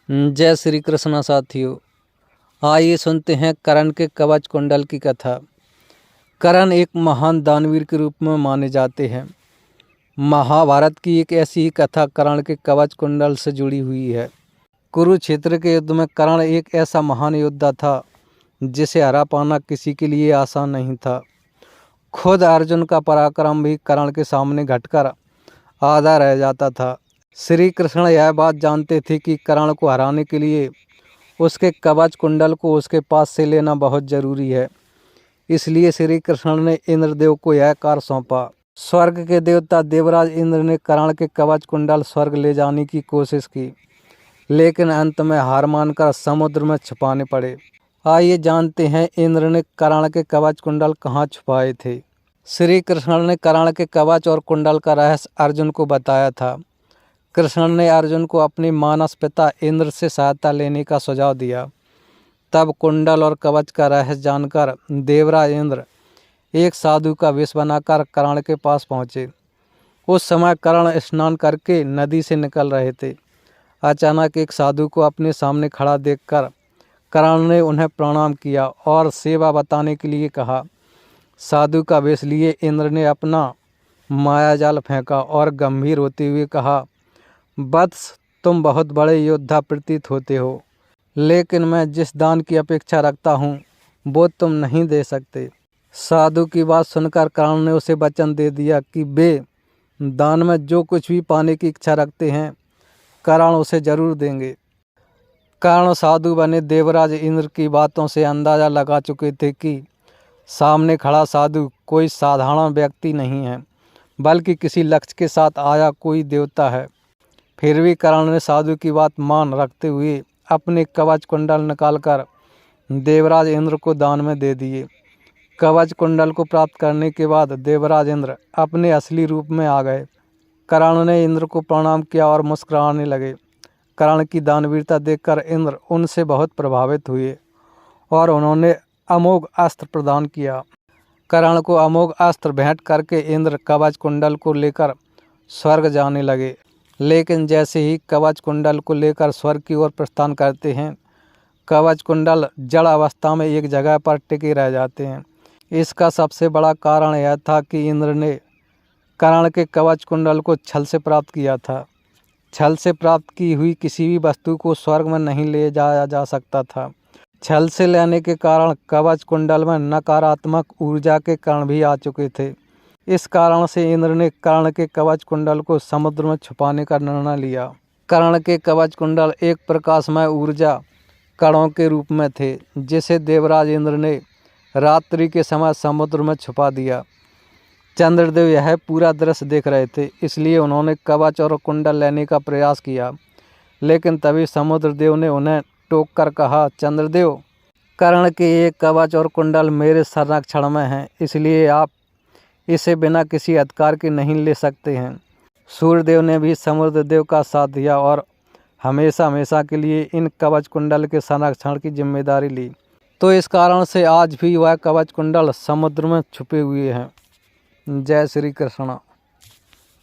जय श्री कृष्ण साथियों, आइए सुनते हैं कर्ण के कवच कुंडल की कथा। कर्ण एक महान दानवीर के रूप में माने जाते हैं। महाभारत की एक ऐसी ही कथा कर्ण के कवच कुंडल से जुड़ी हुई है। कुरुक्षेत्र के युद्ध में कर्ण एक ऐसा महान योद्धा था जिसे हरा पाना किसी के लिए आसान नहीं था। खुद अर्जुन का पराक्रम भी कर्ण के सामने घटकर आधा रह जाता था। श्री कृष्ण यह बात जानते थे कि कर्ण को हराने के लिए उसके कवच कुंडल को उसके पास से लेना बहुत जरूरी है। इसलिए श्री कृष्ण ने इंद्रदेव को यह कार्य सौंपा। स्वर्ग के देवता देवराज इंद्र ने कर्ण के कवच कुंडल स्वर्ग ले जाने की कोशिश की, लेकिन अंत में हार मानकर समुद्र में छुपाने पड़े। आइए जानते हैं इंद्र ने कर्ण के कवच कुंडल कहाँ छुपाए थे। श्री कृष्ण ने कर्ण के कवच और कुंडल का रहस्य अर्जुन को बताया था। कृष्ण ने अर्जुन को अपने मानस पिता इंद्र से सहायता लेने का सुझाव दिया। तब कुंडल और कवच का रहस्य जानकर देवराज इंद्र एक साधु का वेश बनाकर कर्ण के पास पहुँचे। उस समय कर्ण स्नान करके नदी से निकल रहे थे। अचानक एक साधु को अपने सामने खड़ा देखकर कर्ण ने उन्हें प्रणाम किया और सेवा बताने के लिए कहा। साधु का वेश लिए इंद्र ने अपना मायाजाल फेंका और गंभीर होते हुए कहा, वत्स, तुम बहुत बड़े योद्धा प्रतीत होते हो, लेकिन मैं जिस दान की अपेक्षा रखता हूँ वो तुम नहीं दे सकते। साधु की बात सुनकर कर्ण ने उसे वचन दे दिया कि वे दान में जो कुछ भी पाने की इच्छा रखते हैं कर्ण उसे जरूर देंगे। कर्ण साधु बने देवराज इंद्र की बातों से अंदाजा लगा चुके थे कि सामने खड़ा साधु कोई साधारण व्यक्ति नहीं है, बल्कि किसी लक्ष्य के साथ आया कोई देवता है। फिर भी कर्ण ने साधु की बात मान रखते हुए अपने कवच कुंडल निकालकर देवराज इंद्र को दान में दे दिए। कवच कुंडल को प्राप्त करने के बाद देवराज इंद्र अपने असली रूप में आ गए। कर्ण ने इंद्र को प्रणाम किया और मुस्कुराने लगे। कर्ण की दानवीरता देखकर इंद्र उनसे बहुत प्रभावित हुए और उन्होंने अमोघ अस्त्र प्रदान किया। कर्ण को अमोघ अस्त्र भेंट करके इंद्र कवच कुंडल को लेकर स्वर्ग जाने लगे। लेकिन जैसे ही कवच कुंडल को लेकर स्वर्ग की ओर प्रस्थान करते हैं, कवच कुंडल जड़ अवस्था में एक जगह पर टिके रह जाते हैं। इसका सबसे बड़ा कारण यह था कि इंद्र ने कर्ण के कवच कुंडल को छल से प्राप्त किया था। छल से प्राप्त की हुई किसी भी वस्तु को स्वर्ग में नहीं ले जाया जा सकता था। छल से लेने के कारण कवच कुंडल में नकारात्मक ऊर्जा के कण भी आ चुके थे। इस कारण से इंद्र ने कर्ण के कवच कुंडल को समुद्र में छुपाने का निर्णय लिया। कर्ण के कवच कुंडल एक प्रकाशमय ऊर्जा कणों के रूप में थे, जिसे देवराज इंद्र ने रात्रि के समय समुद्र में छुपा दिया। चंद्रदेव यह पूरा दृश्य देख रहे थे, इसलिए उन्होंने कवच और कुंडल लेने का प्रयास किया। लेकिन तभी समुद्रदेव ने उन्हें टोक कर कहा, चंद्रदेव, कर्ण के ये कवच और कुंडल मेरे संरक्षण में हैं, इसलिए आप इसे बिना किसी अधिकार के नहीं ले सकते हैं। सूर्यदेव ने भी समुद्रदेव का साथ दिया और हमेशा हमेशा के लिए इन कवच कुंडल के संरक्षण की जिम्मेदारी ली। तो इस कारण से आज भी वह कवच कुंडल समुद्र में छुपे हुए हैं। जय श्री कृष्ण।